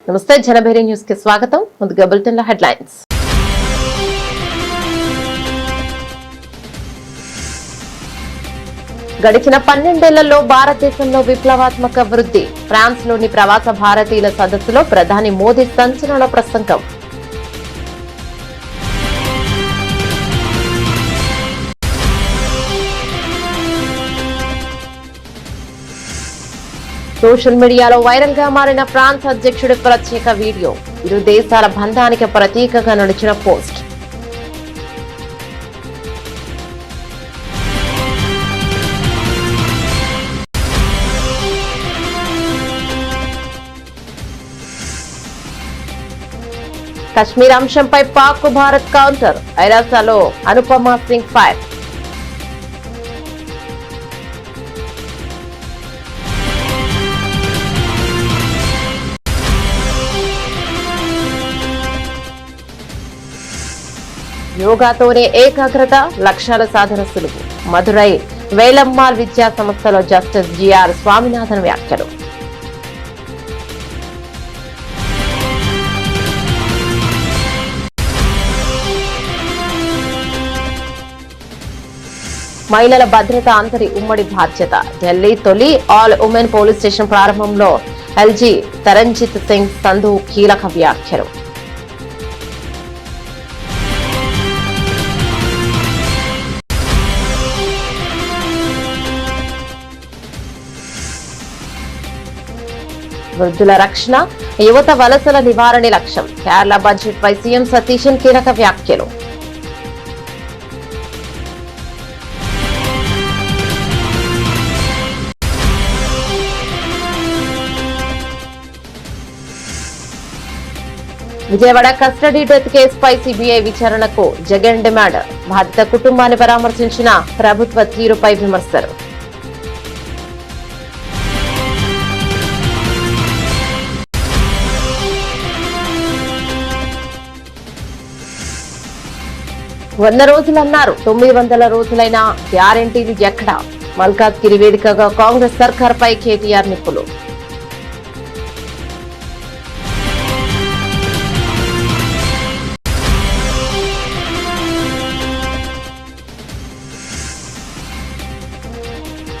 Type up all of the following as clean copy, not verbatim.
నమస్తే జనభేరి న్యూస్ కి స్వాగతం. ముందుగా బులెటిన్ లో హెడ్లైన్స్. గడిచిన 12 ఏళ్లలో భారతదేశంలో విప్లవాత్మక వృద్ధి. ఫ్రాన్స్ లోని ప్రవాస భారతీయుల సదస్సులో ప్రధాని మోదీ సంచలన ప్రసంగం. సోషల్ మీడియాలో వైరల్ గా మారిన ఫ్రాన్స్ అధ్యక్షుడి ప్రత్యేక వీడియో. ఇరు దేశాల బంధానికి ప్రతీకగా నడిచిన పోస్ట్. కశ్మీర్ అంశంపై పాక్ భారత్ కౌంటర్. ఐరాసాలో అనుపమ సింగ్ ఫైర్. యోగాతోనే ఏకాగ్రత, లక్ష్యాల సాధన సులువు. మదురై వేలమ్మాల్ విద్యా సంస్థలో జస్టిస్ జిఆర్ స్వామినాథన్ వ్యాఖ్యలు. మహిళల భద్రత అందరి ఉమ్మడి బాధ్యత. ఢిల్లీ తొలి ఆల్ ఉమెన్ పోలీస్ స్టేషన్ ప్రారంభంలో ఎల్జీ తరంజిత్ సింగ్ సంధు కీలక వ్యాఖ్యలు. వృద్ధుల రక్షణ, యువత వలసల నివారణ లక్ష్యం. కేరళ బడ్జెట్ పై సీఎం సతీశన్ కీలక వ్యాఖ్యలు. విజయవాడ కస్టడీ డెత్ కేసుపై సిబిఐ విచారణకు జగన్ డిమాండ్. బాధిత కుటుంబాన్ని పరామర్శించిన ప్రభుత్వ తీరుపై విమర్శలు. వంద రోజులన్నారు, 900 రోజులైనా గ్యారెంటీలు ఎక్కడా? మల్కాజ్గిరి వేదికగా కాంగ్రెస్ సర్కార్పై కేటీఆర్ నిప్పులు.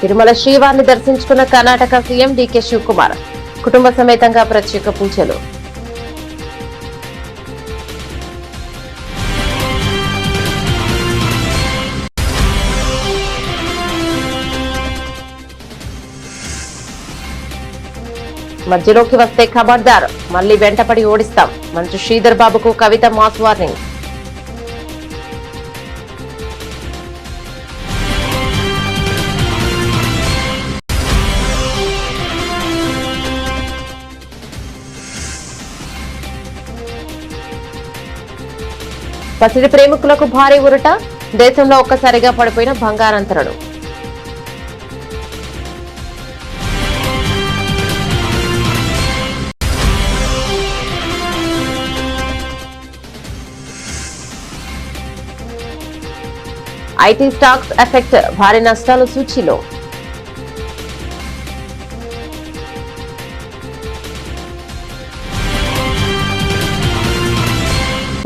తిరుమల శ్రీవారిని దర్శించుకున్న కర్ణాటక సీఎం డీకే శివకుమార్. కుటుంబ సమేతంగా ప్రత్యేక పూజలు. మధ్యలోకి వస్తే ఖబర్దార్, మళ్లీ వెంటపడి ఓడిస్తాం. మంత్రి శ్రీధర్ బాబుకు కవిత మాస్ వార్నింగ్. పసిడి ప్రేమికులకు భారీ ఉరట. దేశంలో ఒక్కసారిగా పడిపోయిన బంగారంతరుడు. ఐటీ స్టాక్స్ ఎఫెక్ట్, భారీ నష్టాలు సూచీలో.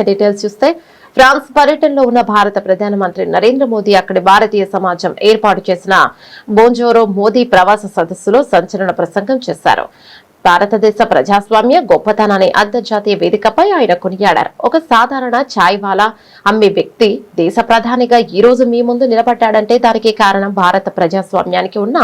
డీటెయిల్స్ చూస్తే, ఫ్రాన్స్ పర్యటనలో ఉన్న భారత ప్రధానమంత్రి నరేంద్ర మోదీ అక్కడి భారతీయ సమాజం ఏర్పాటు చేసిన బోంజోరో మోదీ ప్రవాస సదస్సులో సంచలన ప్రసంగం చేశారు. భారతదేశ ప్రజాస్వామ్య గొప్పతనాన్ని అంతర్జాతీయ వేదికపై ఆయన కొనియాడారు. ఒక సాధారణ ఛాయ్ వాలా అమ్మే వ్యక్తి దేశ ప్రధానిగా ఈ రోజు మీ ముందు నిలబడ్డాడంటే దానికి కారణం భారత ప్రజాస్వామ్యానికి ఉన్న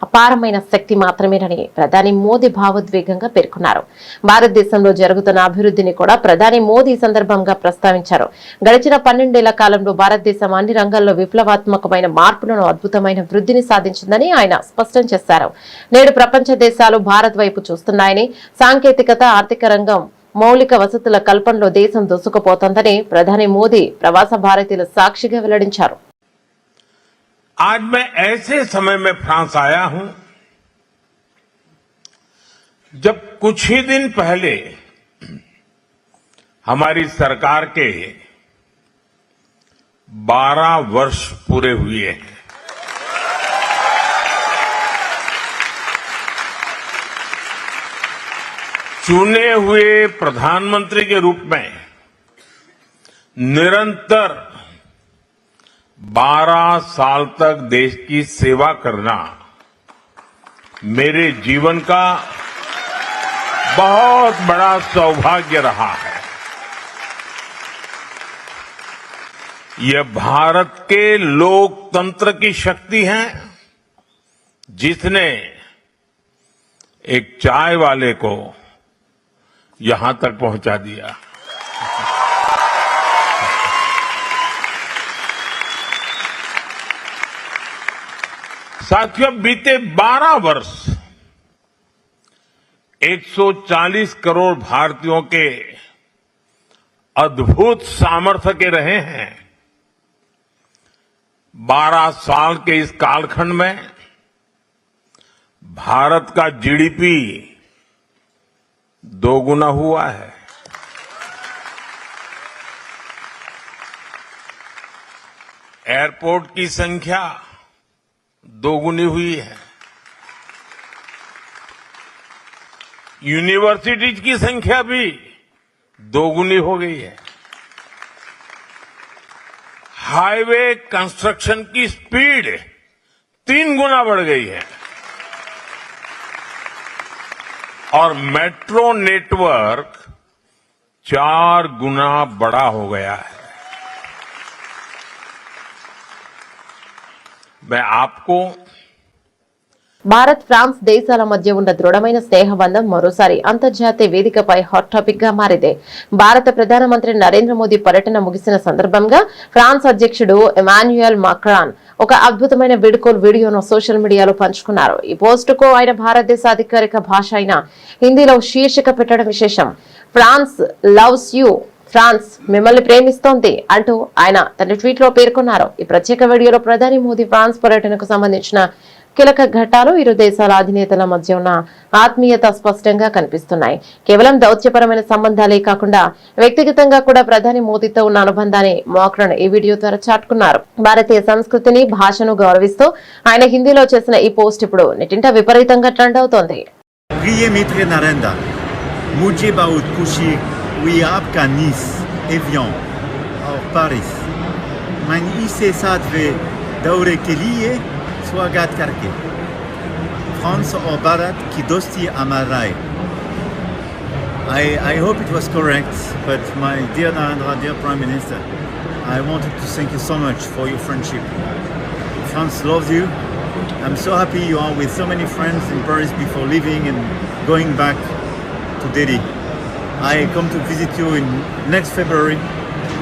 అపారమైన శక్తి మాత్రమేనని ప్రధాని మోదీ భావోద్వేగంగా పేర్కొన్నారు. భారతదేశంలో జరుగుతున్న అభివృద్ధిని కూడా ప్రధాని మోదీ సందర్భంగా ప్రస్తావించారు. గడిచిన 12 ఏళ్ల కాలంలో భారతదేశం అన్ని రంగాల్లో విప్లవాత్మకమైన మార్పులను, అద్భుతమైన వృద్ధిని సాధించిందని ఆయన స్పష్టం చేశారు. నేడు ప్రపంచ దేశాలు భారత్ వైపు చూస్తున్నాయని, సాంకేతికత, ఆర్థిక రంగం, మౌలిక వసతుల కల్పనలో దేశం దూసుకుపోతోందని ప్రధాని మోదీ ప్రవాస భారతీయుల సాక్షిగా వెల్లడించారు. आज मैं ऐसे समय में फ्रांस आया हूं जब कुछ ही दिन पहले हमारी सरकार के 12 वर्ष पूरे हुए हैं। चुने हुए प्रधानमंत्री के रूप में निरंतर 12 साल तक देश की सेवा करना मेरे जीवन का बहुत बड़ा सौभाग्य रहा है। यह भारत के लोकतंत्र की शक्ति है जिसने एक चाय वाले को यहां तक पहुंचा दिया। साथियों, बीते 12 वर्ष 140 करोड़ भारतीयों के अद्भुत सामर्थ्य के रहे हैं। 12 साल के इस कालखंड में भारत का जीडीपी दोगुना हुआ है। एयरपोर्ट की संख्या दोगुनी हुई है। यूनिवर्सिटीज की संख्या भी दोगुनी हो गई है। हाईवे कंस्ट्रक्शन की स्पीड 3 गुना बढ़ गई है और मेट्रो नेटवर्क 4 गुना बड़ा हो गया है। मैं आपको భారత్ ఫ్రాన్స్ దేశాల మధ్య ఉన్న దృఢమైన స్నేహబంధం మరోసారి అంతర్జాతీయ వేదికపై హాట్ టాపిక్ గా మారింది. భారత ప్రధానమంత్రి నరేంద్ర మోదీ పర్యటన ముగిసిన సందర్భంగా ఫ్రాన్స్ అధ్యక్షుడు ఎమాన్యుయల్ మాక్రాన్ ఒక అద్భుతమైన వీడియోను సోషల్ మీడియాలో పంచుకున్నారు. ఈ పోస్టుకు ఆయన భారతదేశ అధికారిక భాష అయిన హిందీలో శీర్షిక పెట్టడం విశేషం. ఫ్రాన్స్ లవ్స్ యూ, ఫ్రాన్స్ మిమ్మల్ని ప్రేమిస్తోంది అంటూ ఆయన తన ట్వీట్ లో పేర్కొన్నారు. ఈ ప్రత్యేక వీడియోలో ప్రధాని మోదీ ఫ్రాన్స్ పర్యటనకు సంబంధించిన కీలక ఘట్టాలు, ఇరు దేశాల అధినేతల మధ్య ఉన్న ఆత్మీయత స్పష్టంగా కనిపిస్తున్నాయి. కేవలం దౌత్యపరమైన సంబంధాలే కాకుండా వ్యక్తిగతంగా కూడా ప్రధాని మోదీతో ఉన్న అనుబంధాన్ని మాక్రాన్ ఈ వీడియో ద్వారా చాటుకున్నారు. భారతీయ సంస్కృతిని, భాషను గౌరవిస్తూ ఆయన హిందీలో చేసిన ఈ పోస్ట్ ఇప్పుడు నెట్టింట విపరీతంగా ట్రెండ్ అవుతోంది. स्वागत करके फ्रांस और भारत की दोस्ती अमर रहे। I hope it was correct, but my dear Narendra, dear Prime Minister, I wanted to thank you so much for your friendship. France loves you. I'm so happy you are with so many friends in Paris before leaving and going back to Delhi. I come to visit you in next February,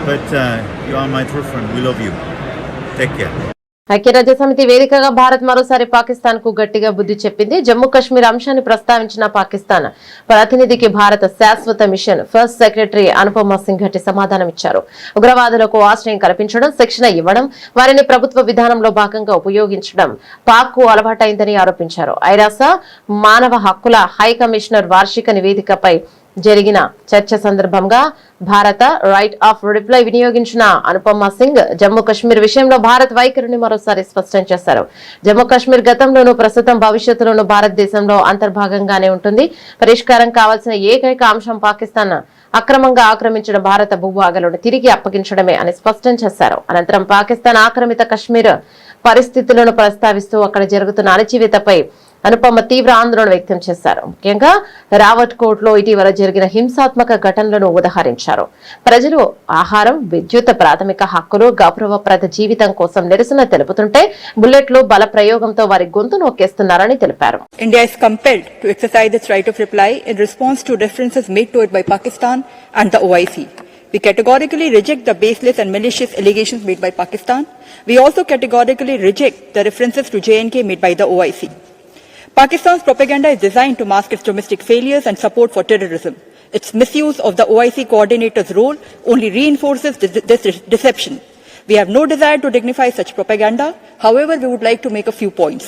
but you are my true friend. We love you. Take care. ఐక్యరాజ్య సమితి వేదికగా భారత్ మరోసారి పాకిస్తాన్ కు గట్టిగా బుద్ధి చెప్పింది. జమ్మూ కశ్మీర్ అంశాన్ని ప్రస్తావించిన పాకిస్తాన్ ప్రతినిధికి భారత శాశ్వత mission first secretary Anupama Singh గట్టి సమాధానం ఇచ్చారు. ఉగ్రవాదులకు ఆశ్రయం కల్పించడం, శిక్షణ ఇవ్వడం, వారిని ప్రభుత్వ విధానంలో భాగంగా ఉపయోగించడం పాక్ కు అలవాటైందని ఆరోపించారు. ఐరాస మానవ హక్కుల హై కమిషనర్ వార్షిక నివేదికపై జరిగిన చర్చ సందర్భంగా భారత రైట్ ఆఫ్ రిప్లై వినియోగించిన అనుపమ సింగ్ జమ్మూ కశ్మీర్ విషయంలో భారత్ వైఖరిని మరోసారి స్పష్టం చేశారు. జమ్మూ కశ్మీర్ గతంలోనూ ప్రస్తుతం భవిష్యత్తులోనూ భారతదేశంలో అంతర్భాగంగానే ఉంటుంది. పరిష్కారం కావాల్సిన ఏకైక అంశం పాకిస్తాన్ అక్రమంగా ఆక్రమించిన భారత భూభాగాలను తిరిగి అప్పగించడమే అని స్పష్టం చేశారు. అనంతరం పాకిస్తాన్ ఆక్రమిత కశ్మీర్ పరిస్థితులను ప్రస్తావిస్తూ అక్కడ జరుగుతున్న అణచివేతపై అనుపమ తీవ్ర ఆందోళన వ్యక్తం చేశారు. ముఖ్యంగా రావట్ కోట్ లో ఇటీవల జరిగిన హింసాత్మక ఘటనలను ఉదహరించారు. ప్రజలు ఆహారం, విద్యుత్, ప్రాథమిక హక్కులు, గౌరవప్రద జీవితం కోసం నిరసన తెలుపుతుంటే బుల్లెట్లు బల ప్రయోగంతో వారి గొంతు నొక్కేస్తున్నారని తెలిపారు. India is compelled to exercise its right of reply in response to references made to it by Pakistan and the OIC. We categorically reject the baseless and malicious allegations made by Pakistan. We also categorically reject the references to JNK made by the OIC. Pakistan's propaganda is designed to mask its domestic failures and support for terrorism. Its misuse of the OIC coordinator's role only reinforces this deception. We have no desire to dignify such propaganda. However, we would like to make a few points.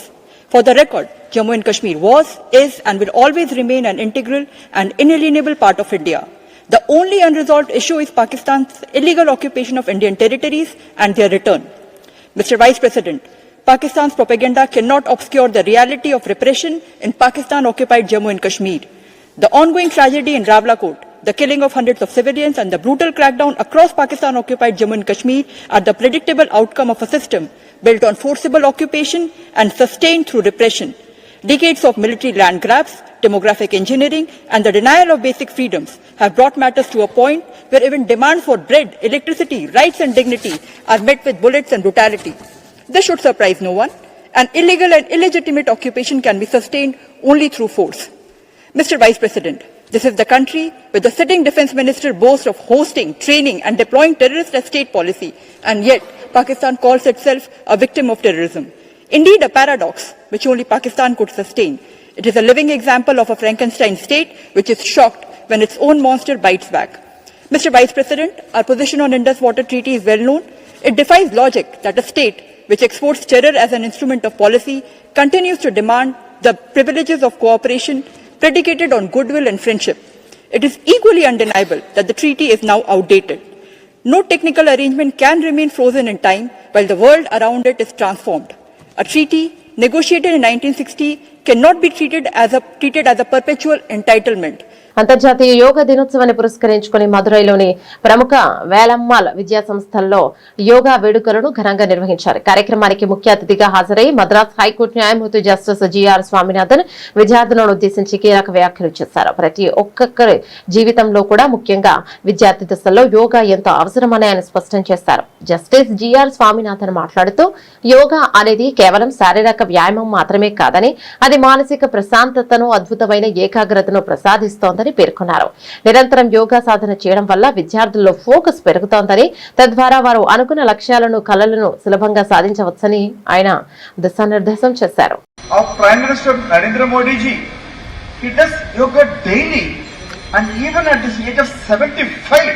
For the record, Jammu and Kashmir was, is and will always remain an integral and inalienable part of India. The only unresolved issue is Pakistan's illegal occupation of Indian territories and their return. Mr. Vice President, Pakistan's propaganda cannot obscure the reality of repression in Pakistan-occupied Jammu and Kashmir. The ongoing tragedy in Rawalakot, the killing of hundreds of civilians and the brutal crackdown across Pakistan-occupied Jammu and Kashmir are the predictable outcome of a system built on forcible occupation and sustained through repression. Decades of military land grabs, demographic engineering, and the denial of basic freedoms have brought matters to a point where even demand for bread, electricity, rights and dignity are met with bullets and brutality. This should surprise no one. An illegal and illegitimate occupation can be sustained only through force. Mr. Vice President, this is the country where the sitting defense minister boasts of hosting, training and deploying terrorists as state policy, and yet Pakistan calls itself a victim of terrorism. Indeed, a paradox which only Pakistan could sustain. It is a living example of a Frankenstein state which is shocked when its own monster bites back. Mr. Vice President, our position on Indus Water Treaty is well known. It defies logic that a state which exports terror as an instrument of policy continues to demand the privileges of cooperation predicated on goodwill and friendship. It is equally undeniable that the treaty is now outdated. No technical arrangement can remain frozen in time while the world around it is transformed. A treaty negotiated in 1960 cannot be treated as a perpetual entitlement. అంతర్జాతీయ యోగా దినోత్సవాన్ని పురస్కరించుకుని మదురైలోని ప్రముఖ వేలమ్మాల్ విద్యా సంస్థల్లో యోగా వేడుకలను ఘనంగా నిర్వహించారు. కార్యక్రమానికి ముఖ్య అతిథిగా హాజరై మద్రాస్ హైకోర్టు న్యాయమూర్తి జస్టిస్ జిఆర్ స్వామినాథన్ విద్యార్థులను ఉద్దేశించి కీలక వ్యాఖ్యలు చేశారు. ప్రతి ఒక్కరి జీవితంలో కూడా ముఖ్యంగా విద్యార్థి దశలో యోగా ఎంతో అవసరమని ఆయన స్పష్టం చేశారు. జస్టిస్ జిఆర్ స్వామినాథన్ మాట్లాడుతూ యోగా అనేది కేవలం శారీరక వ్యాయామం మాత్రమే కాదని అది మానసిక ప్రశాంతతను, అద్భుతమైన ఏకాగ్రతను ప్రసాదిస్తోందని పేర్కొన్నారు. నిరంతరం యోగా సాధన చేయడం వల్ల విద్యార్థుల్లో ఫోకస్ పెరుగుతోందని, తద్వారా వారు అనుకున్న లక్ష్యాలను, కలలను సులభంగా సాధించవచ్చని ఆయన దిశానిర్దేశం చేశారు. Our Prime Minister Narendra Modi ji, he does yoga daily, and even at this age of 75,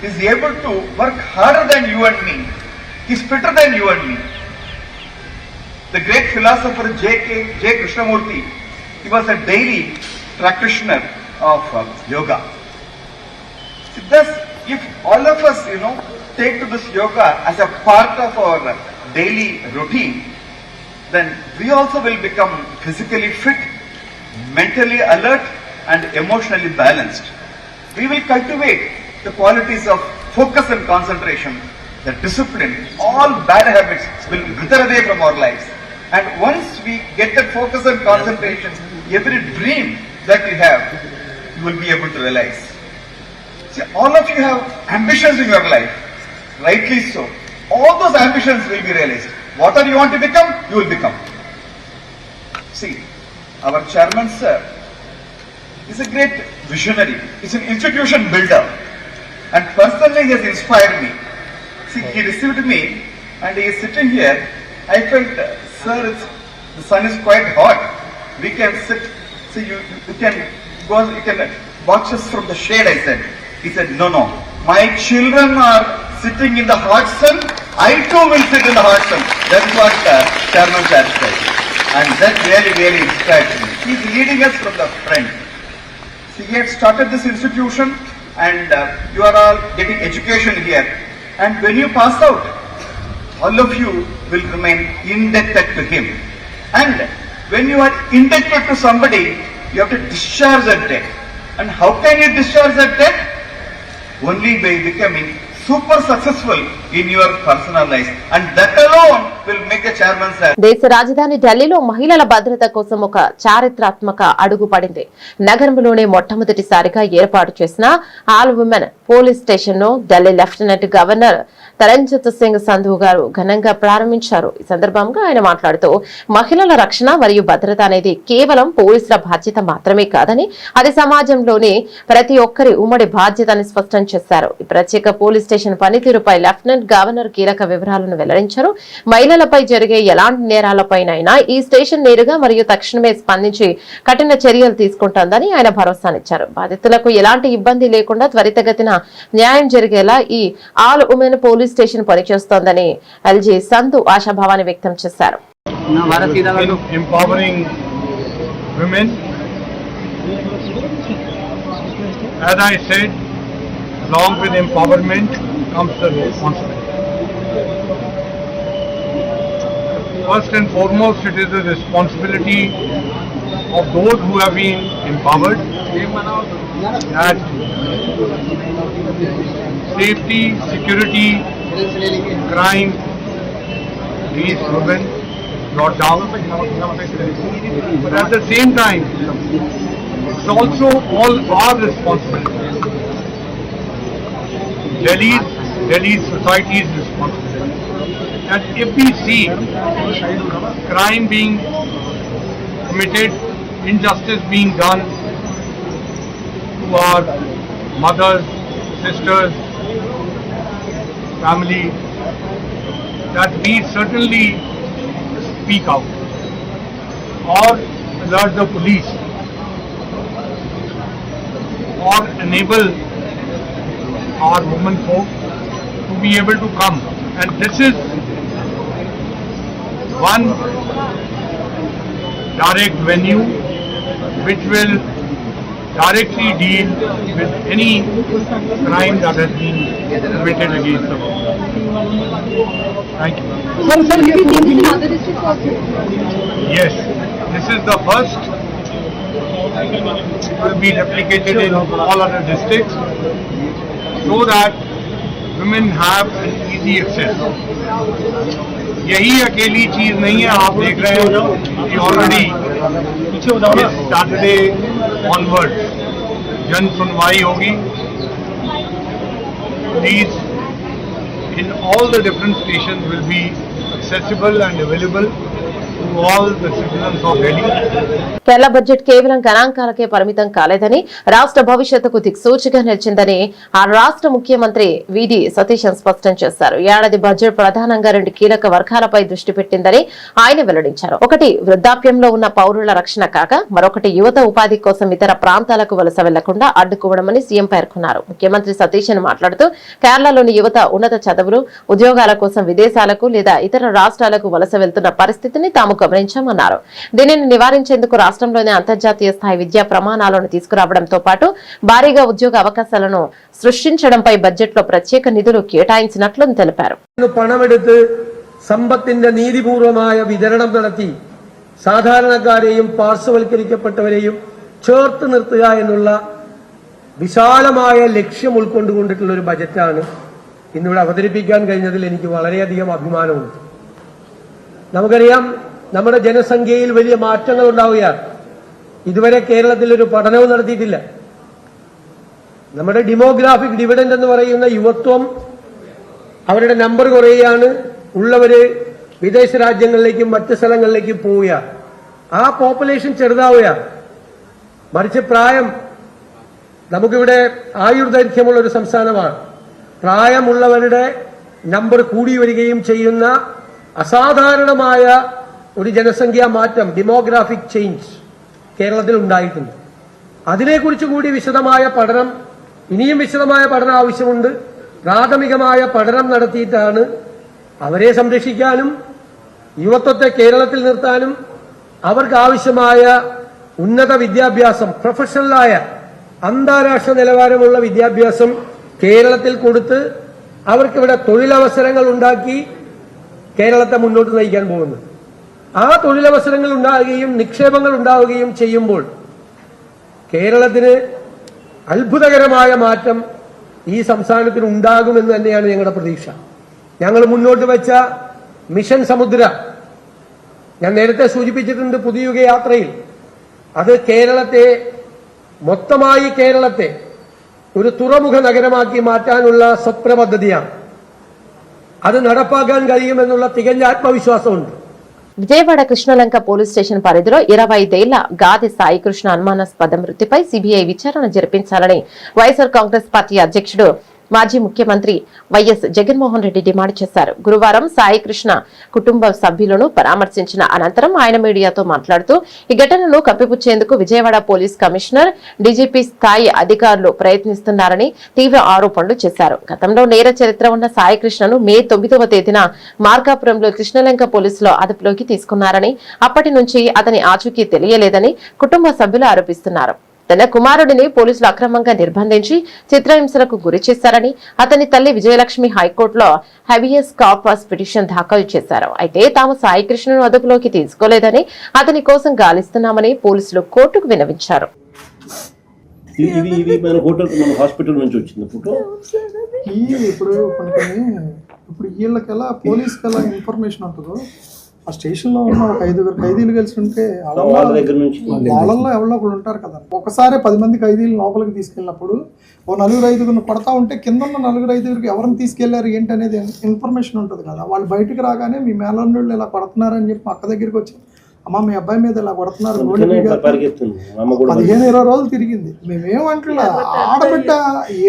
he is able to work harder than you and me. He is fitter than you and me. The great philosopher J. Krishnamurti, he was a daily practitioner of yoga. Thus, if all of us, take to this yoga as a part of our daily routine, then we also will become physically fit, mentally alert and emotionally balanced. We will cultivate the qualities of focus and concentration, the discipline. All bad habits will wither away from our lives. And once we get that focus and concentration, every dream that we have, you will be able to realize. See, all of you have ambitions in your life, rightly so. All those ambitions will be realized. Whatever you want to become, you will become. See, our chairman sir is a great visionary. He's an institution builder. And personally he has inspired me. See, he received me and he is sitting here. I felt, sir, the sun is quite hot. We can sit. See, you can watch us from the shade, I said. He said, no. My children are sitting in the hot sun. I too will sit in the hot sun. That's what Chairman said. And that really inspired me. He's leading us from the front. See, he had started this institution and you are all getting education here. And when you pass out, all of you will remain indebted to him. And when you are indebted to somebody, you have to discharge that debt. And how can you discharge that debt? Only by becoming super successful in your personal life. And that alone will make a chairman sad. దేశ రాజధాని ఢిల్లీలో మహిళల భద్రత కోసం ఒక చారిత్రాత్మక అడుగు పడింది. నగరంలోనే మొట్టమొదటిసారిగా ఏర్పాటు చేసిన ఆల్ ఉమెన్ పోలీస్ స్టేషన్ ను ఢిల్లీ లెఫ్టినెంట్ గవర్నర్ తరంజిత్ సింగ్ సంధు గారు ఘనంగా ప్రారంభించారు. ఈ సందర్భంగా ఆయన మాట్లాడుతూ మహిళల రక్షణ మరియు భద్రత అనేది కేవలం పోలీసుల బాధ్యత మాత్రమే కాదని, అది సమాజంలోని ప్రతి ఒక్కరి ఉమ్మడి బాధ్యత అని స్పష్టం చేశారు. ఈ ప్రత్యేక పోలీస్ స్టేషన్ పనితీరుపై లెఫ్టినెంట్ గవర్నర్ కీలక వివరాలను వెల్లడించారు. మహిళలపై జరిగే ఎలాంటి నేరాలపైనైనా ఈ స్టేషన్ నేరుగా మరియు తక్షణమే స్పందించి కఠిన చర్యలు తీసుకుంటోందని ఆయన భరోసానిచ్చారు. బాధితులకు ఎలాంటి ఇబ్బంది లేకుండా త్వరితగతిన న్యాయం జరిగేలా ఈ ఆల్ ఉమెన్ పోలీస్ స్టేషన్ పనిచేస్తోందని ఎల్జీ సంధు ఆశాభావాన్ని వ్యక్తం చేశారు. Empowering women, as I said, along with empowerment comes the responsibility. First and foremost, it is the responsibility of those who have been empowered, that safety, security, crime, these women brought down. But at the same time, it's also all our responsibility. Delhi's society's responsibility. That if we see crime being committed, injustice being done to our mothers, sisters, family, that we certainly speak out or alert the police or enable our women folk to be able to come. And this is one direct venue which will directly deal with any crime that has been committed against the women. Thank you. Yes, this is the first. It will be replicated in all other districts so that women have an easy access. यही अकेली चीज नहीं है, आप देख रहे हो कि ऑलरेडी सैटरडे ऑनवर्ड जन सुनवाई होगी. These in all the different stations will be accessible and available to all the citizens of Delhi. Kerala budget కేవలం గణాంకాలకే పరిమితం కాలేదని, రాష్ట్ర భవిష్యత్తుకు దిక్సూచిగా నిలిచిందని ఆ రాష్ట్ర ముఖ్యమంత్రి విడి సతీశన్ స్పష్టం చేశారు. ఏడాది బడ్జెట్ ప్రధానంగా 2 కీలక వర్గాలపై దృష్టి పెట్టిందని ఆయన వెల్లడించారు. ఒకటి వృద్ధాప్యంలో ఉన్న పౌరుల రక్షణ కాగా, మరొకటి యువత ఉపాధి కోసం ఇతర ప్రాంతాలకు వలస వెళ్లకుండా అడ్డుకోవడమని సీఎం పేర్కొన్నారు. ముఖ్యమంత్రి సతీశన్ మాట్లాడుతూ కేరళలోని యువత ఉన్నత చదువులు, ఉద్యోగాల కోసం విదేశాలకు లేదా ఇతర రాష్ట్రాలకు వలస వెళ్తున్న పరిస్థితిని తాము గమనించామన్నారు. దీనిని నివారించేందుకు రాష్ట్రంలోని అంతర్జాతీయ స్థాయి విద్యా ప్రమాణాలను తీసుకురావడంతో పాటు భారీగా ఉద్యోగ అవకాశాలను సృష్టించడంపై బడ్జెట్లో ప్రత్యేక నిధులు కేటాయించినట్లు తెలిపారు. പണമെടുത്ത് സമ്പത്തിന്റെ നീതിപൂർവമായ വിതരണം നടത്തി സാധാരണക്കാരെയും പാർശ്വവൽക്കരിക്കപ്പെട്ടവരെയും ചേർത്ത് നിർത്തുക എന്നുള്ള വിശാലമായ ലക്ഷ്യം ഉൾക്കൊണ്ടുകൊണ്ടിട്ടുള്ള ഒരു ബജറ്റാണ് ഇന്നിവിടെ അവതരിപ്പിക്കാൻ കഴിഞ്ഞതിൽ എനിക്ക് വളരെയധികം അഭിമാനമുണ്ട്. നമുക്കറിയാം, നമ്മുടെ ജനസംഖ്യയിൽ വലിയ മാറ്റങ്ങൾ ഉണ്ടാവുകയാണ്. ഇതുവരെ കേരളത്തിൽ ഒരു പഠനവും നടത്തിയിട്ടില്ല. നമ്മുടെ ഡെമോഗ്രാഫിക് ഡിവിഡൻഡ് എന്ന് പറയുന്ന യുവത്വം, അവരുടെ നമ്പർ കുറയുകയാണ്. ഉള്ളവര് വിദേശ രാജ്യങ്ങളിലേക്കും മറ്റ് സ്ഥലങ്ങളിലേക്കും പോവുക. ആ പോപ്പുലേഷൻ ചെറുതാവുകയാണ്. മറിച്ച് പ്രായം, നമുക്കിവിടെ ആയുർദൈർഘ്യമുള്ള ഒരു സംസ്ഥാനമാണ്. പ്രായമുള്ളവരുടെ നമ്പർ കൂടി വരികയും ചെയ്യുന്ന അസാധാരണമായ ഒരു ജനസംഖ്യാ മാറ്റം, ഡെമോഗ്രാഫിക് ചേഞ്ച് കേരളത്തിൽ ഉണ്ടായിട്ടുണ്ട്. അതിനെക്കുറിച്ച് കൂടി വിശദമായ പഠനം, ഇനിയും വിശദമായ പഠനം ആവശ്യമുണ്ട്. പ്രാഥമികമായ പഠനം നടത്തിയിട്ടാണ് അവരെ സംരക്ഷിക്കാനും യുവത്വത്തെ കേരളത്തിൽ നിർത്താനും അവർക്ക് ആവശ്യമായ ഉന്നത വിദ്യാഭ്യാസം, പ്രൊഫഷണലായ അന്താരാഷ്ട്ര നിലവാരമുള്ള വിദ്യാഭ്യാസം കേരളത്തിൽ കൊടുത്ത് അവർക്കിവിടെ തൊഴിലവസരങ്ങൾ ഉണ്ടാക്കി കേരളത്തെ മുന്നോട്ട് നയിക്കാൻ പോകുന്നത്. ആ തൊഴിലവസരങ്ങൾ ഉണ്ടാവുകയും നിക്ഷേപങ്ങൾ ഉണ്ടാവുകയും ചെയ്യുമ്പോൾ കേരളത്തിന് അത്ഭുതകരമായ മാറ്റം ഈ സംസ്ഥാനത്തിന് ഉണ്ടാകുമെന്ന് തന്നെയാണ് ഞങ്ങളുടെ പ്രതീക്ഷ. ഞങ്ങൾ മുന്നോട്ട് വെച്ച മിഷൻ സമുദ്ര, ഞാൻ നേരത്തെ സൂചിപ്പിച്ചിട്ടുണ്ട്, പുതിയുഗ യാത്രയിൽ അത് കേരളത്തെ മൊത്തമായി കേരളത്തെ ഒരു തുറമുഖ നഗരമാക്കി മാറ്റാനുള്ള സ്വപ്ന പദ്ധതിയാണ്. അത് നടപ്പാക്കാൻ കഴിയുമെന്നുള്ള തികഞ്ഞ ആത്മവിശ്വാസമുണ്ട്. విజయవాడ కృష్ణలంక పోలీస్ స్టేషన్ పరిధిలో 25 ఏళ్ల గాది సాయికృష్ణ అనుమానాస్పద మృతిపై సిబిఐ విచారణ జరిపించాలని వైఎస్ఆర్ కాంగ్రెస్ పార్టీ అధ్యక్షుడు మాజీ ముఖ్యమంత్రి వైఎస్ జగన్మోహన్ రెడ్డి డిమాండ్ చేశారు. గురువారం సాయికృష్ణ కుటుంబ సభ్యులను పరామర్శించిన అనంతరం ఆయన మీడియాతో మాట్లాడుతూ ఈ ఘటనను కప్పిపుచ్చేందుకు విజయవాడ పోలీస్ కమిషనర్, డీజీపీ స్థాయి అధికారులు ప్రయత్నిస్తున్నారని తీవ్ర ఆరోపణలు చేశారు. గతంలో నేర చరిత్ర ఉన్న సాయికృష్ణను మే 9వ తేదీన మార్కాపురంలో కృష్ణలంక పోలీసులు అదుపులోకి తీసుకున్నారని, అప్పటి నుంచి అతని ఆచూకీ తెలియలేదని కుటుంబ సభ్యులు ఆరోపిస్తున్నారు. తన కుమారుడిని పోలీసులు అక్రమంగా నిర్బంధించి చిత్రహింసలకు గురి చేశారని అతని తల్లి విజయలక్ష్మి హైకోర్టులో హెబియస్ కార్పస్ పిటిషన్ దాఖలు చేశారు. అయితే తాము సాయికృష్ణను అదుపులోకి తీసుకోలేదని అతని కోసం గాలిస్తున్నామని పోలీసులు కోర్టుకు విన్నవించారు. ఇప్పుడు వీళ్ళకెలా పోలీస్కి ఎలా ఇన్ఫర్మేషన్ ఉంటుందో ఆ స్టేషన్లో ఉన్న ఒక 5 ఖైదీలు కలిసి ఉంటే వాళ్ళల్లో ఎవరో ఒకళ్ళు ఉంటారు కదా. ఒకసారి 10 మంది ఖైదీలు లోపలికి తీసుకెళ్ళినప్పుడు ఓ 4-5 కొడతా ఉంటే కింద ఉన్న 4-5 ఎవరిని తీసుకెళ్లారు ఏంటి అనేది ఇన్ఫర్మేషన్ ఉంటుంది కదా. వాళ్ళు బయటకు రాగానే మీ మేనల్లుళ్ళు ఇలా కొడుతున్నారని చెప్పి అక్క దగ్గరికి వచ్చి అమ్మ మీ అబ్బాయి మీద ఇలా కొడుతున్నారు 15-20 రోజులు తిరిగింది. మేమేమంటున్నా ఆడబిడ్డ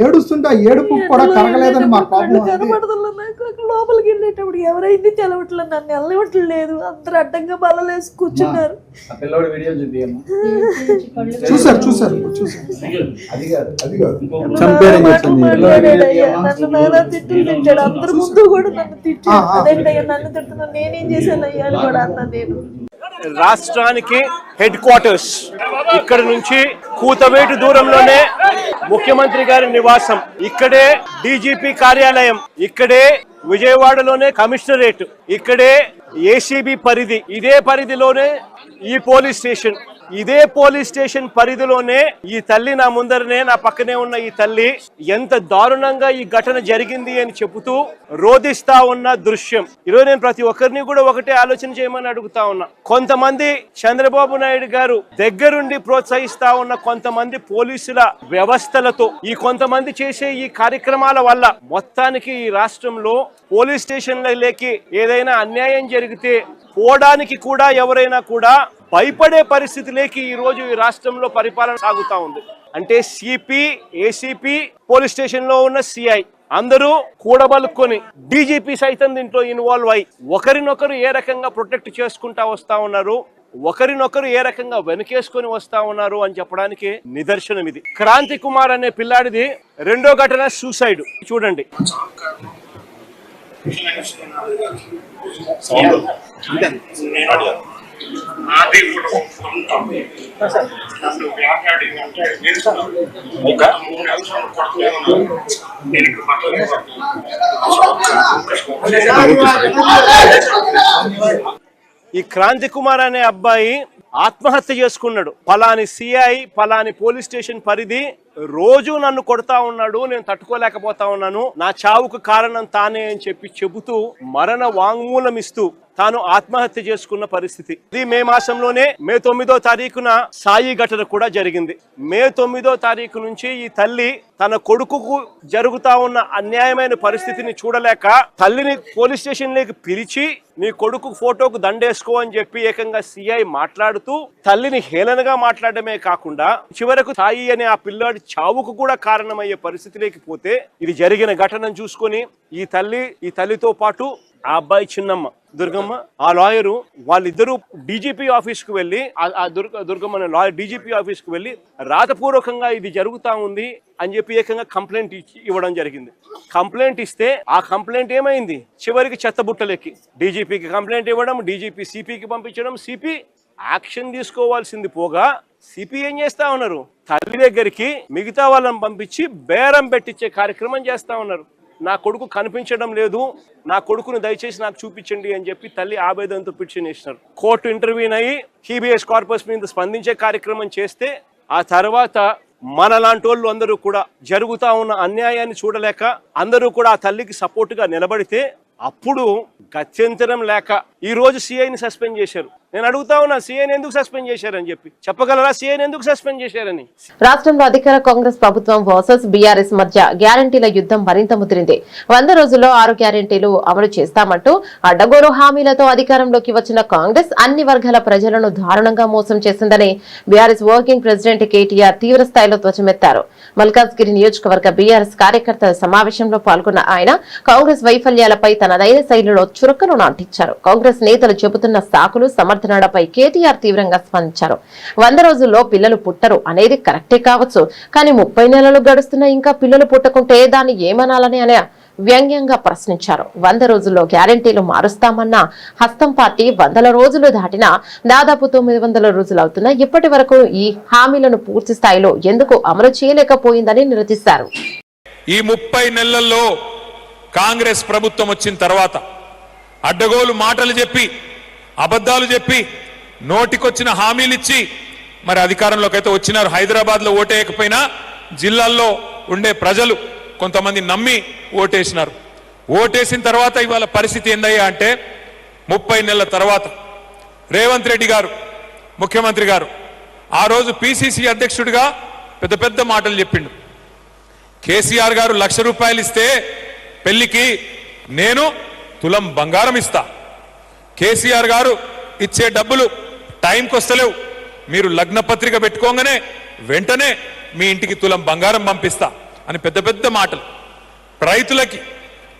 ఏడుస్తుంటే ఆ ఏడుపు కూడా కరగలేదని మా కోపం. లోపలికి వెళ్ళేటప్పుడు ఎవరైతే తెలవట్లేదు, నన్ను వెళ్ళవట్లేదు, అందరు అడ్డంగా బలలేసి కూర్చున్నారు. చూసారు నన్ను నానా తిట్టులు తిట్టాడు. అందరి ముందు కూడా నన్ను తిట్టాడు. అదేంటయ్యా నన్ను తిడుతున్నాను, నేనేం చేశాను అయ్యా అని కూడా అన్నా. నేను రాష్ట్రానికి హెడ్ క్వార్టర్స్ ఇక్కడ నుంచి కూతవేటు దూరంలోనే ముఖ్యమంత్రి గారి నివాసం, ఇక్కడే డీజీపీ కార్యాలయం, ఇక్కడే విజయవాడలోనే కమిషనరేట్, ఇక్కడే ఏసీబీ పరిధి, ఇదే పరిధిలోనే ఈ పోలీస్ స్టేషన్, ఇదే పోలీస్ స్టేషన్ పరిధిలోనే ఈ తల్లి నా ముందరనే నా పక్కనే ఉన్న ఈ తల్లి ఎంత దారుణంగా ఈ ఘటన జరిగింది అని చెబుతూ రోధిస్తా ఉన్న దృశ్యం. ఈరోజు నేను ప్రతి ఒక్కరిని కూడా ఒకటే ఆలోచన చేయమని అడుగుతా ఉన్నా. కొంతమంది చంద్రబాబు నాయుడు గారు దగ్గరుండి ప్రోత్సహిస్తా ఉన్న కొంతమంది పోలీసుల వ్యవస్థలతో ఈ కొంతమంది చేసే ఈ కార్యక్రమాల వల్ల మొత్తానికి ఈ రాష్ట్రంలో పోలీస్ స్టేషన్లకి ఏదైనా అన్యాయం జరిగితే పోవడానికి కూడా ఎవరైనా కూడా భయపడే పరిస్థితిలోకి ఈ రోజు ఈ రాష్ట్రంలో పరిపాలన సాగుతా ఉంది. అంటే సిపి, ఏసీపీ, పోలీస్ స్టేషన్ లో ఉన్న సిఐ అందరూ కూడబలుక్కొని డీజీపీ సైతం దీంట్లో ఇన్వాల్వ్ అయ్యి ఒకరినొకరు ఏ రకంగా ప్రొటెక్ట్ చేసుకుంటా వస్తా ఉన్నారు, ఒకరినొకరు ఏ రకంగా వెనకేసుకొని వస్తా ఉన్నారు అని చెప్పడానికి నిదర్శనం ఇది. క్రాంతి కుమార్ అనే పిల్లాడిది రెండో ఘటన సూసైడ్. చూడండి, ఈ క్రాంతి కుమార్ అనే అబ్బాయి ఆత్మహత్య చేసుకున్నాడు. పలాని సిఐ, పలాని పోలీస్ స్టేషన్ పరిధి రోజు నన్ను కొడతా ఉన్నాడు, నేను తట్టుకోలేకపోతా ఉన్నాను, నా చావుకు కారణం తానే అని చెబుతూ మరణ వాంగ్మూలం ఇస్తూ తాను ఆత్మహత్య చేసుకున్న పరిస్థితి. ఇది మే మాసంలోనే మే 9వ తారీఖున సాయి ఘటన కూడా జరిగింది. మే 9వ తారీఖు నుంచి ఈ తల్లి తన కొడుకుకు జరుగుతా ఉన్న అన్యాయమైన పరిస్థితిని చూడలేక తల్లిని పోలీస్ స్టేషన్లోకి పిలిచి నీ కొడుకు ఫోటోకు దండేసుకో అని చెప్పి ఏకంగా సిఐ మాట్లాడుతూ తల్లిని హేళనగా మాట్లాడమే కాకుండా చివరకు సాయి అనే ఆ పిల్లాడి చావుకు కూడా కారణమయ్యే పరిస్థితిలోకి పోతే ఇది జరిగిన ఘటనను చూసుకొని ఈ తల్లితో పాటు ఆ అబ్బాయి చిన్నమ్మ దుర్గమ్మ, ఆ లాయరు వాళ్ళిద్దరూ డీజీపీ ఆఫీస్ కు వెళ్లి దుర్గమ్మ అనే లాయర్ డీజీపీ ఆఫీస్ కు వెళ్లి రాతపూర్వకంగా ఇది జరుగుతా ఉంది అని చెప్పి ఏకంగా కంప్లైంట్ ఇవ్వడం జరిగింది. కంప్లైంట్ ఇస్తే ఆ కంప్లైంట్ ఏమైంది, చివరికి చెత్తబుట్టలెక్కి డీజీపీకి కంప్లైంట్ ఇవ్వడం, డీజీపీ సిపికి పంపించడం, సిపి యాక్షన్ తీసుకోవాల్సింది పోగా సిపి ఏం చేస్తా ఉన్నారు, తల్లి దగ్గరికి మిగతా వాళ్ళని పంపించి బేరం పెట్టించే కార్యక్రమం చేస్తా ఉన్నారు. నా కొడుకు కనిపించడం లేదు, నా కొడుకును దయచేసి నాకు చూపించండి అని చెప్పి తల్లి ఆవేదనతో పిటిషన్ వేసినారు. కోర్టు ఇంటర్వ్యూన్ అయ్యి హీబియస్ కార్పస్ మీద స్పందించే కార్యక్రమం చేస్తే ఆ తర్వాత మనలాంటి వాళ్ళు అందరూ కూడా జరుగుతా ఉన్న అన్యాయాన్ని చూడలేక అందరూ కూడా ఆ తల్లికి సపోర్టుగా నిలబడితే అప్పుడు గత్యంతరం లేక ఈ రోజు సిఐని సస్పెండ్ చేశారు. నేను అడుగుతా ఉన్నా, సిఐని ఎందుకు సస్పెండ్ చేశారని చెప్పి చెప్పగలరా? సిఐని ఎందుకు సస్పెండ్ చేశారని. రాష్ట్రంలో అధికార కాంగ్రెస్ ప్రభుత్వం వర్సెస్ బీఆర్ఎస్ మధ్య గ్యారంటీల యుద్ధం మరింత ముదిరింది. 100 రోజుల్లో 6 గ్యారంటీలు అమలు చేస్తామంటూ అడ్డగోలు హామీలతో అధికారంలోకి వచ్చిన కాంగ్రెస్ అన్ని వర్గాల ప్రజలను దారుణంగా మోసం చేసిందని బీఆర్ఎస్ వర్కింగ్ ప్రెసిడెంట్ కేటీఆర్ తీవ్ర స్థాయిలో ధ్వజమెత్తారు. మల్కాజ్గిరి నియోజకవర్గ బీఆర్ఎస్ కార్యకర్తల సమావేశంలో పాల్గొన్న ఆయన కాంగ్రెస్ వైఫల్యాలపై తనదైన శైలిలో చురకలు నాటించారు. కాంగ్రెస్ నేతలు చెబుతున్న సాకులు సమర్థనలపై కేటీఆర్ తీవ్రంగా స్పందించారు. 100 రోజుల్లో పిల్లలు పుట్టరు అనేది కరెక్టే కావచ్చు, కానీ 30 నెలలు గడుస్తున్నా ఇంకా పిల్లలు పుట్టకుంటే దాన్ని ఏమనాలని ఆయన వ్యంగ్యంగా ప్రశ్నించారు. 100 రోజుల్లో గ్యారంటీలు మారుస్తామన్న హస్తం పార్టీ 100 రోజులు దాటినా దాదాపు 900 రోజులు అవుతున్నా ఇప్పటి వరకు ఈ హామీలను పూర్తి స్థాయిలో ఎందుకు అమలు చేయలేకపోయిందని నిలదీశారు. ఈ 30 నెలల్లో కాంగ్రెస్ ప్రభుత్వం వచ్చిన తర్వాత అడ్డగోలు మాటలు చెప్పి అబద్ధాలు చెప్పి నోటికొచ్చిన హామీలు ఇచ్చి మరి అధికారంలోకి అయితే వచ్చినారు. హైదరాబాద్లో ఓటేయకపోయినా జిల్లాల్లో ఉండే ప్రజలు కొంతమంది నమ్మి ఓటేసినారు. ఓటేసిన తర్వాత ఇవాళ పరిస్థితి ఏందయ్యా అంటే 30 నెలల తర్వాత రేవంత్ రెడ్డి గారు ముఖ్యమంత్రి గారు ఆ రోజు పిసిసి అధ్యక్షుడిగా పెద్ద పెద్ద మాటలు చెప్పిండు. కేసీఆర్ గారు ₹1,00,000 ఇస్తే పెళ్లికి నేను తులం బంగారం ఇస్తా. కేసీఆర్ గారు ఇచ్చే డబ్బులు టైంకి వస్తలేవు, మీరు లగ్న పత్రిక పెట్టుకోగానే వెంటనే మీ ఇంటికి తులం బంగారం పంపిస్తా అని పెద్ద పెద్ద మాటలు. రైతులకి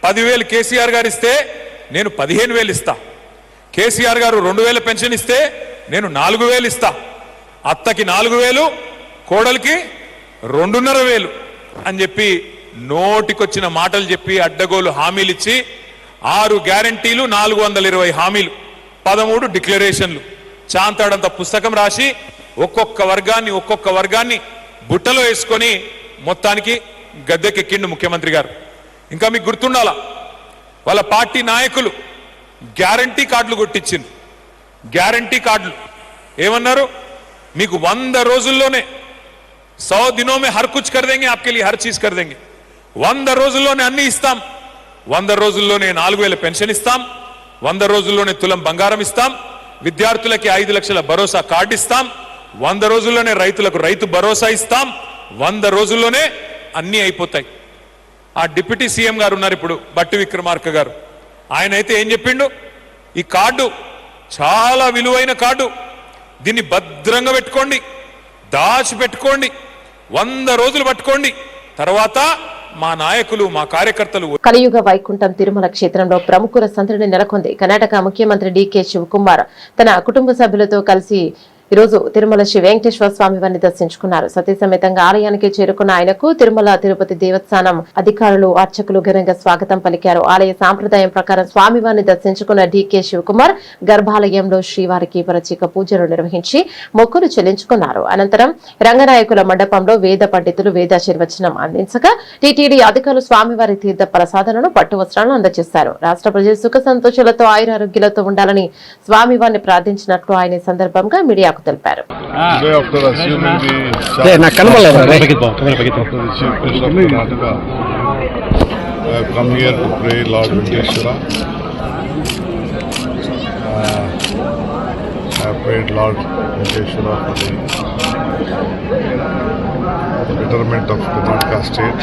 10,000 కేసీఆర్ గారు ఇస్తే నేను 15,000 ఇస్తా. కేసీఆర్ గారు 2,000 పెన్షన్ ఇస్తే నేను 4,000 ఇస్తా. అత్తకి 4,000, కోడలికి 2,500 అని చెప్పి నోటికొచ్చిన మాటలు చెప్పి అడ్డగోలు హామీలు ఇచ్చి 6 గ్యారంటీలు, 420 హామీలు, 13 డిక్లరేషన్లు, చాంతాడంత పుస్తకం రాసి ఒక్కొక్క వర్గాన్ని బుట్టలో వేసుకొని మొత్తానికి గద్దెకెక్కిండు ముఖ్యమంత్రి గారు. ఇంకా మీకు గుర్తుండాలా, వాళ్ళ పార్టీ నాయకులు గ్యారంటీ కార్డులు కొట్టించింది. గ్యారంటీ కార్డులు ఏమన్నారు, మీకు 100 రోజుల్లోనే 100 दिनों में हर कुछ कर देंगे, आपके लिए हर चीज कर देंगे. 100 రోజుల్లోనే అన్ని ఇస్తాం. 100 రోజుల్లోనే 4,000 పెన్షన్ ఇస్తాం. 100 రోజుల్లోనే తులం బంగారం ఇస్తాం. విద్యార్థులకి 5 లక్షల భరోసా కార్డు ఇస్తాం. 100 రోజుల్లోనే రైతులకు రైతు భరోసా ఇస్తాం. 100 రోజుల్లోనే అన్ని అయిపోతాయి. ఆ డిప్యూటీ సీఎం గారు ఉన్నారు ఇప్పుడు, బట్టి విక్రమార్క గారు. ఆయన అయితే ఏం చెప్పిండు, ఈ కార్డు చాలా విలువైన కార్డు, దీన్ని భద్రంగా పెట్టుకోండి, దాచిపెట్టుకోండి, 100 రోజులు పట్టుకోండి, తర్వాత మా నాయకులు మా కార్యకర్తలు. కలియుగ వైకుంఠం తిరుమల క్షేత్రంలో ప్రముఖుల సందడి నెలకొంది. కర్ణాటక ముఖ్యమంత్రి డికే శివకుమార్ తన కుటుంబ సభ్యులతో కలిసి ఈరోజు తిరుమల శ్రీ వెంకటేశ్వర స్వామి వారిని దర్శించుకున్నారు. సతీ సమేతంగా ఆలయానికి చేరుకున్న ఆయనకు తిరుమల తిరుపతి దేవస్థానం అధికారులు అర్చకులు ఘనంగా స్వాగతం పలికారు. ఆలయ సాంప్రదాయం ప్రకారం స్వామివారిని దర్శించుకున్న డికే శివకుమార్ గర్భాలయంలో శ్రీవారికి ప్రత్యేక పూజలు నిర్వహించి మొక్కులు చెల్లించుకున్నారు. అనంతరం రంగనాయకుల మండపంలో వేద పండితులు వేదాశీర్వచనం అందించగా టీటీడీ అధికారులు స్వామివారి తీర్థ ప్రసాదాలను పట్టు వస్త్రాలను అందజేశారు. రాష్ట్ర ప్రజలు సుఖ సంతోషాలతో ఆయురారోగ్యాలతో ఉండాలని స్వామివారిని ప్రార్థించినట్లు ఆయన సందర్భంగా మీడియాకు తెలిపారు. betterment of Karnataka state.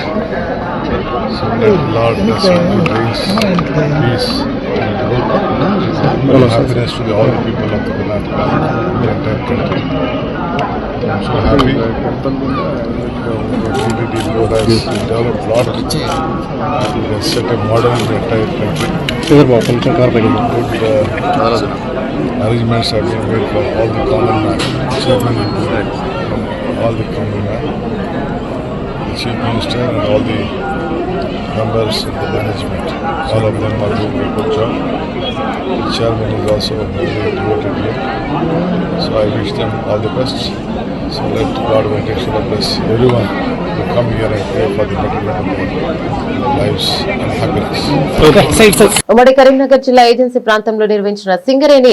So let Lord bless you to brings peace and happiness to all the people of the Karnataka and the entire country. I'm so happy. TTD board has developed a lot. It has set a model in the entire country. Good arrangements have been made for all the common man, chairman included, all the common man, the chief minister and all the members of the management. All of them are doing a good job. The chairman is also very devoted here. So I wish them all the best. So let God bless everyone who come here and pray for the betterment of their lives and happiness. ఉమ్మడి కరీంనగర్ జిల్లా agency ప్రాంతంలో నిర్వహించిన సింగరేణి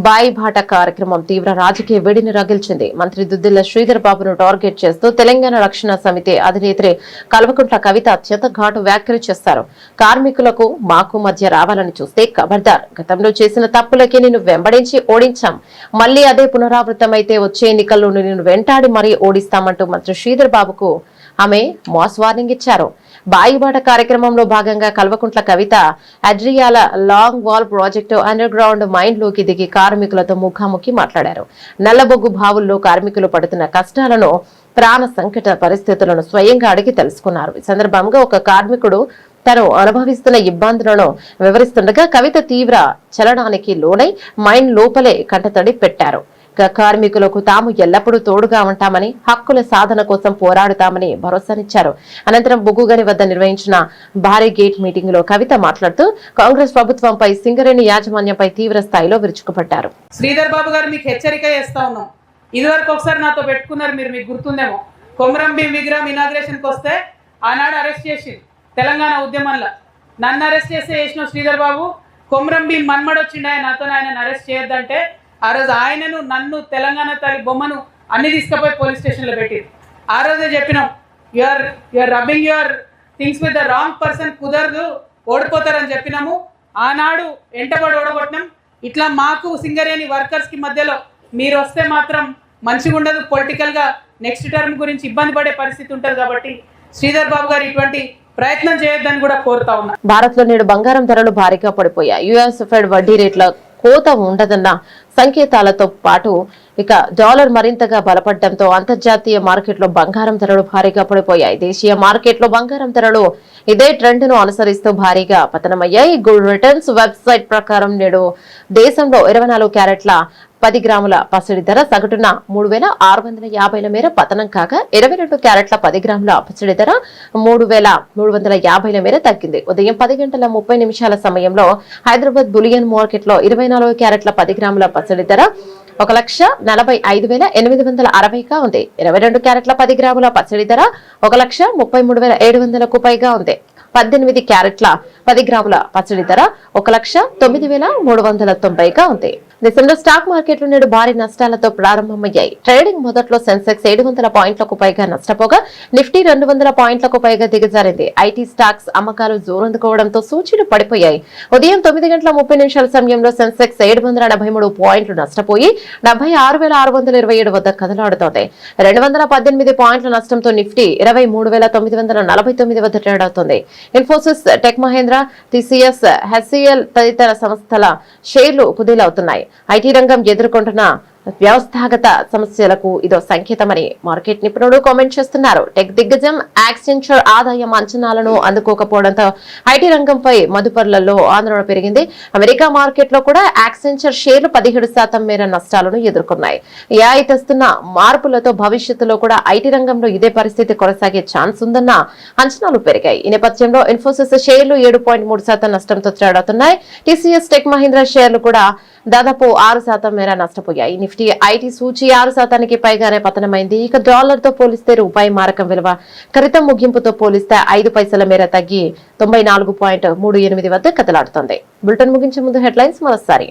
బాయిబాట కార్యక్రమం తీవ్ర రాజకీయ వేడిని రగిల్చింది. మంత్రి దుద్దిళ్ల శ్రీధర్ బాబును టార్గెట్ చేస్తూ తెలంగాణ రక్షణ సమితి అధినేత్రి కల్వకుంట్ల కవిత అత్యంత ఘాటు వ్యాఖ్యలు చేస్తారు. కార్మికులకు మాకు మధ్య రావాలని చూస్తే ఖబర్దార్, గతంలో చేసిన తప్పులకే నిన్ను వెంబడించి ఓడించాం, మళ్లీ అదే పునరావృతమైతే వచ్చే ఎన్నికల్లో నిన్ను వెంటాడి మరీ ఓడిస్తామంటూ మంత్రి శ్రీధర్ బాబుకు ఆమె మాస్ వార్నింగ్ ఇచ్చారు. బాయిబాట కార్యక్రమంలో భాగంగా Kalvakuntla Kavitha Adriyala long wall project under ground mine లోకి దిగి కార్మికులతో ముఖాముఖి మాట్లాడారు. నల్లబొగ్గు బావుల్లో కార్మికులు పడుతున్న కష్టాలను, ప్రాణ సంకట పరిస్థితులను స్వయంగా అడిగి తెలుసుకున్నారు. ఈ సందర్భంగా ఒక కార్మికుడు తను అనుభవిస్తున్న ఇబ్బందులను వివరిస్తుండగా కవిత తీవ్ర చలనానికి లోనై మైన్ లోపలే కంటతడి పెట్టారు. కార్మికులకు తాము ఎల్లప్పుడూ తోడుగా ఉంటామని, హక్కుల సాధన కోసం పోరాడుతామని భరోసానిచ్చారు. అనంతరం బుగ్గుగని వద్ద నిర్వహించిన భారీ గేట్ మీటింగ్ లో కవిత మాట్లాడుతూ కాంగ్రెస్ ప్రభుత్వంపై సింగరేణి యాజమాన్యంపై తీవ్ర స్థాయిలో విరుచుకుపడ్డారు. శ్రీధర్ బాబు గారు మీకు హెచ్చరిక చేస్తా ఉన్నాం. ఇదివరకు ఒకసారి నాతో పెట్టుకున్నారు, మీకు గుర్తుందేమో. కొమరం భీం విగ్రహం ఇనాగ్రేషన్కి వస్తే ఆనాడు అరెస్ట్ చేసి తెలంగాణ ఉద్యమంలో నన్ను అరెస్ట్ చేసిన శ్రీధర్ బాబు కొమరం భీం మన్మడు వచ్చిండు, నాతో ఆయన అరెస్ట్ చేయొద్దంటే ఆ రోజు ఆయనను నన్ను తెలంగాణ తల్లి బొమ్మను అన్ని తీసుకుపోయి పోలీస్ స్టేషన్లో పెట్టి ఆ రోజే చెప్పినాం, you're rubbing your things with the wrong person, కుదరదు, ఓడిపోతారని చెప్పినాము. ఆనాడు ఎంటబడి ఓడగొట్టినాం. ఇట్లా మాకు సింగరేణి వర్కర్స్కి మధ్యలో మీరు వస్తే మాత్రం మంచిగా ఉండదు, పొలిటికల్గా నెక్స్ట్ టర్మ్ గురించి ఇబ్బంది పడే పరిస్థితి ఉంటుంది. కాబట్టి శ్రీధర్ బాబు గారు ఇటువంటి ప్రయత్నం చేయొద్దని కూడా కోరుతా ఉన్నా. భారత్ లో నేడు బంగారం ధరలు భారీగా పడిపోయాయి. యుఎస్ ఫెడ్ వడ్డీ రేట్ల కోత ఉండదన్న సంకేతాలతో పాటు ఇక డాలర్ మరింతగా బలపడడంతో అంతర్జాతీయ మార్కెట్లో బంగారం ధరలు భారీగా పడిపోయాయి. దేశీయ మార్కెట్లో బంగారం ధరలు ఇదే ట్రెండ్ ను అనుసరిస్తూ భారీగా పతనమయ్యాయి. గోల్డ్ రిటర్న్స్ వెబ్సైట్ ప్రకారం నేడు దేశంలో 24 క్యారెట్ల 10 గ్రాముల పసిడి ధర సగటున 3,650 మేర పతనం కాగా 22 క్యారెట్ల 10 గ్రాముల పసిడి ధర 3,350 మేర తగ్గింది. ఉదయం 10 గంటల 30 నిమిషాల సమయంలో హైదరాబాద్ బులియన్ మార్కెట్ లో 24 క్యారెట్ల 10 గ్రాముల పసిడి ధర 1,45,860గా ఉంది. 22 క్యారెట్ల 10 గ్రాముల పసిడి ధర 1,33,700కు పైగా ఉంది. 18 క్యారెట్ల 10 గ్రాముల పచ్చడి ధర 1,09,390గా ఉంది. దేశంలో స్టాక్ మార్కెట్లు నేడు భారీ నష్టాలతో ప్రారంభమయ్యాయి. ట్రేడింగ్ మొదట్లో సెన్సెక్స్ 700 పాయింట్లకు పైగా నష్టపోగా నిఫ్టీ 200 పాయింట్లకు పైగా దిగజారింది. ఐటీ స్టాక్స్ అమ్మకాలు జోరందుకోవడంతో సూచీలు పడిపోయాయి. ఉదయం 9 గంటల 30 నిమిషాల సమయంలో సెన్సెక్స్ 783 పాయింట్లు నష్టపోయి 76,627 వద్ద కదలాడుతోంది. 218 పాయింట్ల నష్టంతో నిఫ్టీ 23,949 వద్ద ట్రేడ్ అవుతోంది. ఇన్ఫోసిస్, టెక్ మహేంద్ర, టీసీఎస్, హెచ్సిఎల్ తదితర సంస్థల షేర్లు కుదేలవుతున్నాయి. ఐటీ రంగం ఎదుర్కొంటున్న వ్యవస్థాగత సమస్యలకు ఇదో సంకేతమని మార్కెట్ నిపుణులు కామెంట్ చేస్తున్నారు. టెక్ దిగ్గజం యాక్సెంచర్ ఆదాయం అంచనాలను అందుకోకపోవడంతో ఐటీ రంగంపై మదుపర్లలో ఆందోళన పెరిగింది. అమెరికా మార్కెట్ లో కూడా యాక్సెంచర్ షేర్లు 17% మేర నష్టాలను ఎదుర్కొన్నాయి. ఏఐ తెస్తున్న మార్పులతో భవిష్యత్తులో కూడా ఐటీ రంగంలో ఇదే పరిస్థితి కొనసాగే ఛాన్స్ ఉందన్న అంచనాలు పెరిగాయి. ఈ నేపథ్యంలో ఇన్ఫోసిస్ షేర్లు 7.3% నష్టంతో ట్రేడ్ అవుతున్నాయి. టీసీఎస్, టెక్ మహీంద్రా షేర్లు కూడా దాదాపు 6% మేర నష్టపోయాయి. నిఫ్టీ ఐటీ సూచీ 6%కి పైగానే పతనమైంది. ఇక డాలర్ తో పోలిస్తే రూపాయి మారకం విలువ క్రితం ముగింపుతో పోలిస్తే 5 పైసల మేర తగ్గి 94.38 వద్ద కదలాడుతోంది. బులెటిన్ ముగించే ముందు హెడ్లైన్స్ మరోసారి.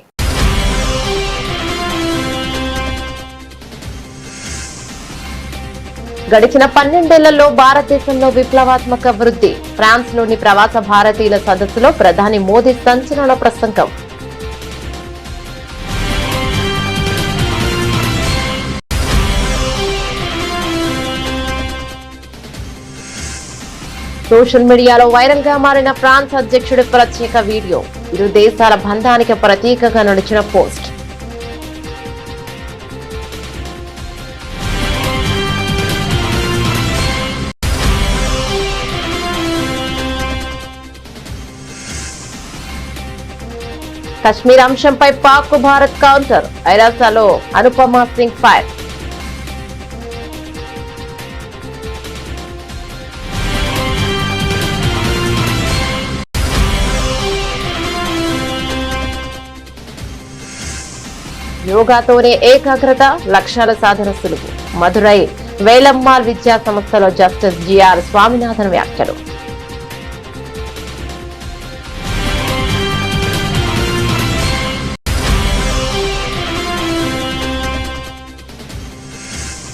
గడిచిన 12 ఏళ్లలో భారతదేశంలో విప్లవాత్మక వృద్ధి. ఫ్రాన్స్ లోని ప్రవాస భారతీయుల సదస్సులో ప్రధాని మోదీ సంచలన ప్రసంగం. సోషల్ మీడియాలో వైరల్ గా మారిన ఫ్రాన్స్ అధ్యక్షుడి ప్రత్యేక వీడియో. ఇరు దేశాల బంధానికి ప్రతీకగా నడిచిన పోస్ట్. కశ్మీర్ అంశంపై పాక్ కు భారత్ కౌంటర్. ఐరాసాలో అనుపమా సింగ్ ఫైర్. యోగాతోనే ఏకాగ్రత, లక్ష్యాల సాధన సులువు. మదురై వేలమ్మాల్ విద్యా సంస్థలో జస్టిస్ జిఆర్ స్వామినాథన్ వ్యాఖ్యలు.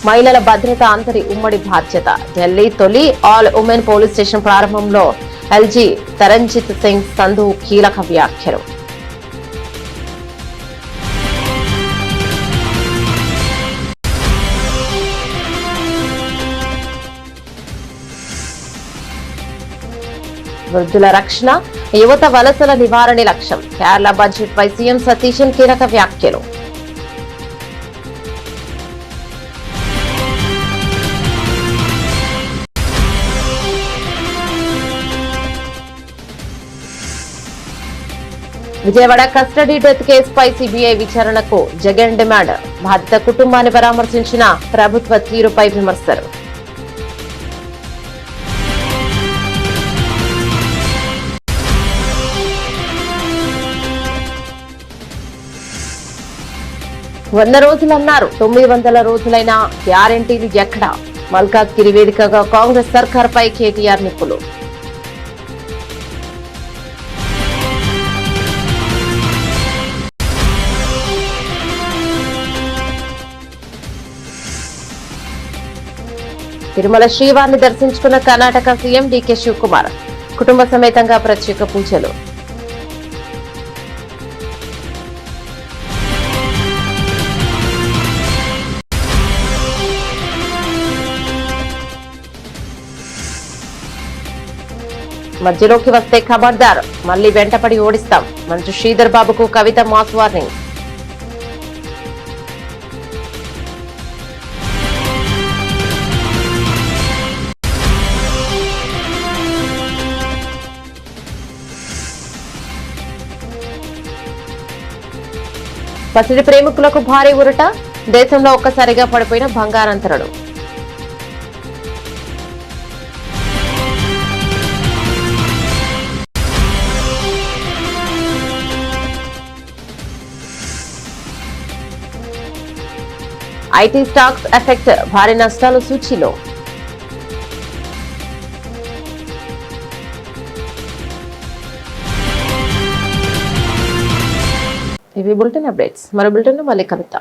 మహిళల భద్రత అందరి ఉమ్మడి బాధ్యత. ఢిల్లీ తొలి ఆల్ ఉమెన్ పోలీస్ స్టేషన్ ప్రారంభంలో ఎల్జీ తరంజిత్ సింగ్ సంధు కీలక వ్యాఖ్యలు. వృద్ధుల రక్షణ, యువత వలసల నివారణ లక్ష్యం. కేరళ బడ్జెట్ పై సీఎం సతీశన్ కీలక వ్యాఖ్యలు. విజయవాడ కస్టడీ డెత్ కేసుపై సిబిఐ విచారణకు జగన్ డిమాండ్. బాధిత కుటుంబాన్ని పరామర్శించిన ప్రభుత్వ తీరుపై విమర్శలు. వంద రోజులన్నారు, 900 రోజులైనా గ్యారెంటీలు ఎక్కడా? మల్కాజ్గిరి వేదికగా కాంగ్రెస్ సర్కార్పై కేటీఆర్ నిప్పులు. తిరుమల శ్రీవారిని దర్శించుకున్న కర్ణాటక సీఎం డీకే శివకుమార్. కుటుంబ సమేతంగా ప్రత్యేక పూజలు. మధ్యలోకి వస్తే ఖబర్దార్, మళ్లీ వెంటపడి ఓడిస్తాం. మంచు శ్రీధర్ బాబుకు కవిత మాస్ వార్నింగ్. పసిడి ప్రేమికులకు భారీ ఉరట. దేశంలో ఒక్కసారిగా పడిపోయిన బంగారంతరుడు. ఐటీ స్టాక్స్ ఎఫెక్ట్, భారీ నష్టాలు సూచీలో. ఇవి బులెటిన్ అప్డేట్స్. మరో బులెటిన్ మళ్ళీ కలుద్దాం.